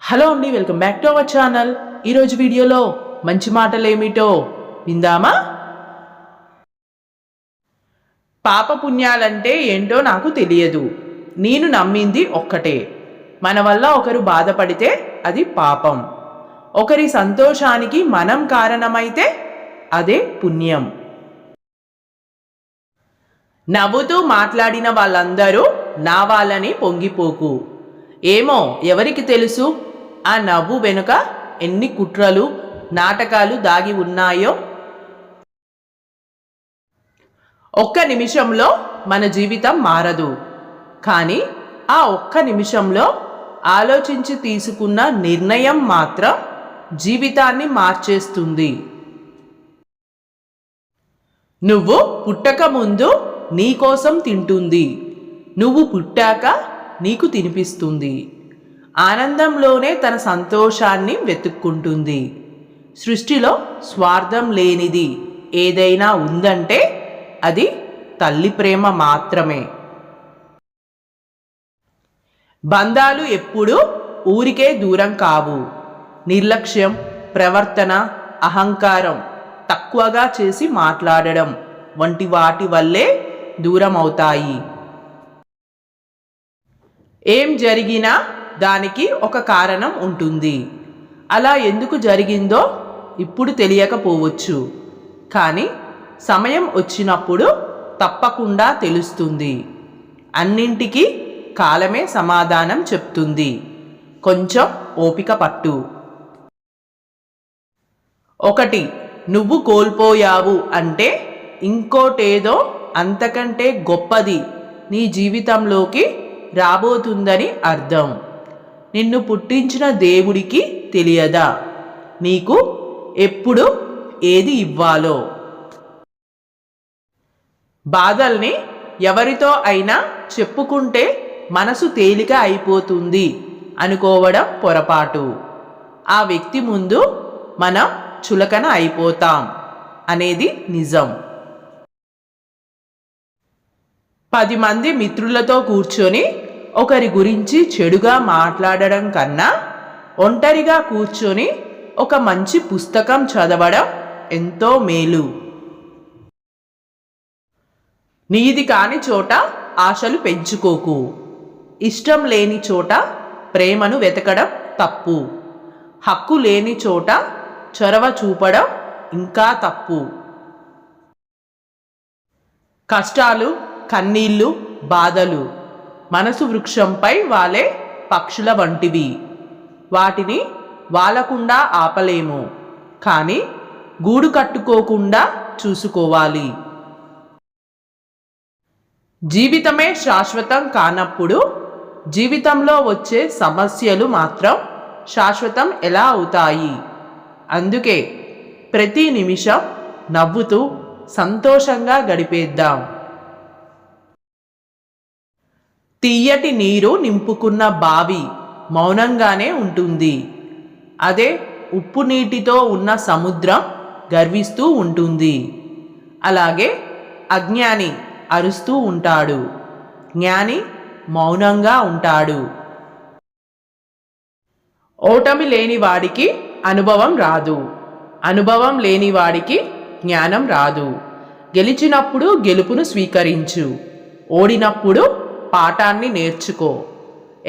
Hello అండి, welcome back to our channel. ఈరోజు వీడియోలో మంచి మాటలు ఏమిటో విందామా? పాప పుణ్యాలంటే ఏంటో నాకు తెలియదు. నేను నమ్మింది ఒక్కటే, మన వల్ల ఒకరు బాధపడితే అది పాపం, ఒకరి సంతోషానికి మనం కారణమైతే అదే పుణ్యం. నవ్వుతూ మాట్లాడిన వాళ్ళందరూ నా వాళ్ళని పొంగిపోకు. ఏమో ఎవరికి తెలుసు ఆ నవ్వు వెనుక ఎన్ని కుట్రలు నాటకాలు దాగి ఉన్నాయో. ఒక్క నిమిషంలో మన జీవితం మారదు, కానీ ఆ ఒక్క నిమిషంలో ఆలోచించి తీసుకున్న నిర్ణయం మాత్రం జీవితాన్ని మార్చేస్తుంది. నువ్వు పుట్టక ముందు నీకోసం తింటుంది, నువ్వు పుట్టాక నీకు తినిపిస్తుంది. ఆనందంలోనే తన సంతోషాన్ని వెతుక్కుంటుంది. సృష్టిలో స్వార్థం లేనిది ఏదైనా ఉందంటే అది తల్లి ప్రేమ మాత్రమే. బంధాలు ఎప్పుడూ ఊరికే దూరం కావు. నిర్లక్ష్యం, ప్రవర్తన, అహంకారం, తక్కువగా చేసి మాట్లాడడం వంటి వాటి వల్లే దూరం అవుతాయి. ఏం జరిగినా దానికి ఒక కారణం ఉంటుంది. అలా ఎందుకు జరిగిందో ఇప్పుడు తెలియకపోవచ్చు, కానీ సమయం వచ్చినప్పుడు తప్పకుండా తెలుస్తుంది. అన్నింటికీ కాలమే సమాధానం చెప్తుంది. కొంచెం ఓపిక పట్టు. ఒకటి, నువ్వు కోల్పోయావు అంటే ఇంకోటేదో అంతకంటే గొప్పది నీ జీవితంలోకి రాబోతుందని అర్థం. నిన్ను పుట్టించిన దేవుడికి తెలియదా నీకు ఎప్పుడు ఏది ఇవ్వాలో? బాధల్ని ఎవరితో అయినా చెప్పుకుంటే మనసు తేలిక అయిపోతుంది అనుకోవడం పొరపాటు. ఆ వ్యక్తి ముందు మనం చులకన అయిపోతాం అనేది నిజం. 10 మంది మిత్రులతో కూర్చొని ఒకరి గురించి చెడుగా మాట్లాడడం కన్నా ఒంటరిగా కూర్చొని ఒక మంచి పుస్తకం చదవడం ఎంతో మేలు. నీది కాని చోట ఆశలు పెంచుకోకు. ఇష్టం లేని చోట ప్రేమను వెతకడం తప్పు. హక్కు లేని చోట చొరవ చూపడం ఇంకా తప్పు. కష్టాలు, కన్నీళ్ళు, బాధలు మనసు వృక్షంపై వాలే పక్షుల వంటివి. వాటిని వాలకుండా ఆపలేము, కానీ గూడు కట్టుకోకుండా చూసుకోవాలి. జీవితమే శాశ్వతం కానప్పుడు జీవితంలో వచ్చే సమస్యలు మాత్రం శాశ్వతం ఎలా అవుతాయి? అందుకే ప్రతి నిమిషం నవ్వుతూ సంతోషంగా గడిపేద్దాం. తీయటి నీరు నింపుకున్న బావి మౌనంగానే ఉంటుంది. అదే ఉప్పు నీటితో ఉన్న సముద్రం గర్విస్తూ ఉంటుంది. అలాగే అజ్ఞాని అరుస్తూ ఉంటాడు, జ్ఞాని మౌనంగా ఉంటాడు. ఓటమి లేని వాడికి అనుభవం రాదు, అనుభవం లేని వాడికి జ్ఞానం రాదు. గెలిచినప్పుడు గెలుపును స్వీకరించు, ఓడినప్పుడు పాఠాన్ని నేర్చుకో.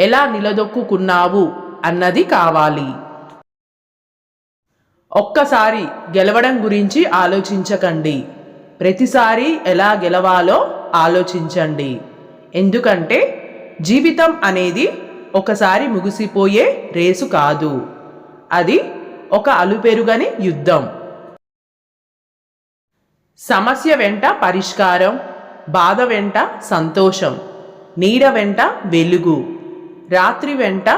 ఎలా నిలదొక్కున్నావు అన్నది కావాలి. ఒక్కసారి గెలవడం గురించి ఆలోచించకండి, ప్రతిసారి ఎలా గెలవాలో ఆలోచించండి. ఎందుకంటే జీవితం అనేది ఒకసారి ముగిసిపోయే రేసు కాదు, అది ఒక అలుపెరుగని యుద్ధం. సమస్య వెంట పరిష్కారం, బాధ వెంట సంతోషం, నీడ వెంట వెలుగు, రాత్రి వెంట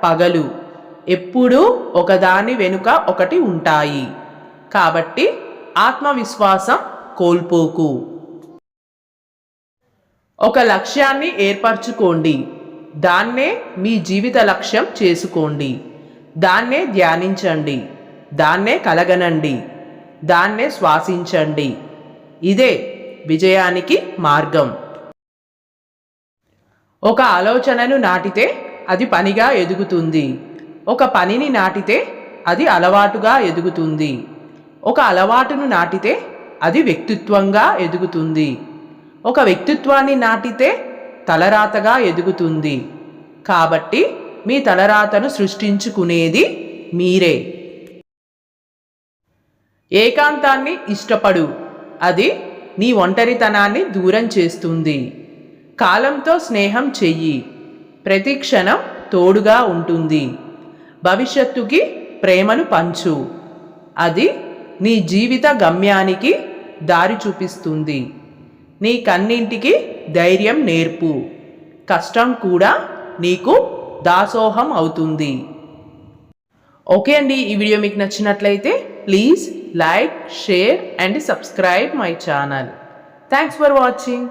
పగలు ఎప్పుడూ ఒకదాని వెనుక ఒకటి ఉంటాయి. కాబట్టి ఆత్మవిశ్వాసం కోల్పోకు. ఒక లక్ష్యాన్ని ఏర్పరచుకోండి, దాన్నే మీ జీవిత లక్ష్యం చేసుకోండి. దాన్నే ధ్యానించండి, దాన్నే కలగనండి, దాన్నే శ్వాసించండి. ఇదే విజయానికి మార్గం. ఒక ఆలోచనను నాటితే అది పనిగా ఎదుగుతుంది. ఒక పనిని నాటితే అది అలవాటుగా ఎదుగుతుంది. ఒక అలవాటును నాటితే అది వ్యక్తిత్వంగా ఎదుగుతుంది. ఒక వ్యక్తిత్వాన్ని నాటితే తలరాతగా ఎదుగుతుంది. కాబట్టి మీ తలరాతను సృష్టించుకునేది మీరే. ఏకాంతాన్ని ఇష్టపడు, అది నీ ఒంటరితనాన్ని దూరం చేస్తుంది. కాలంతో స్నేహం చెయ్యి, ప్రతి క్షణం తోడుగా ఉంటుంది. భవిష్యత్తుకి ప్రేమను పంచు, అది నీ జీవిత గమ్యానికి దారి చూపిస్తుంది. నీ కన్నింటికి ధైర్యం నేర్పు, కష్టం కూడా నీకు దాసోహం అవుతుంది. ఓకే అండి, ఈ వీడియో మీకు నచ్చినట్లయితే please like, share and subscribe my channel. Thanks for watching.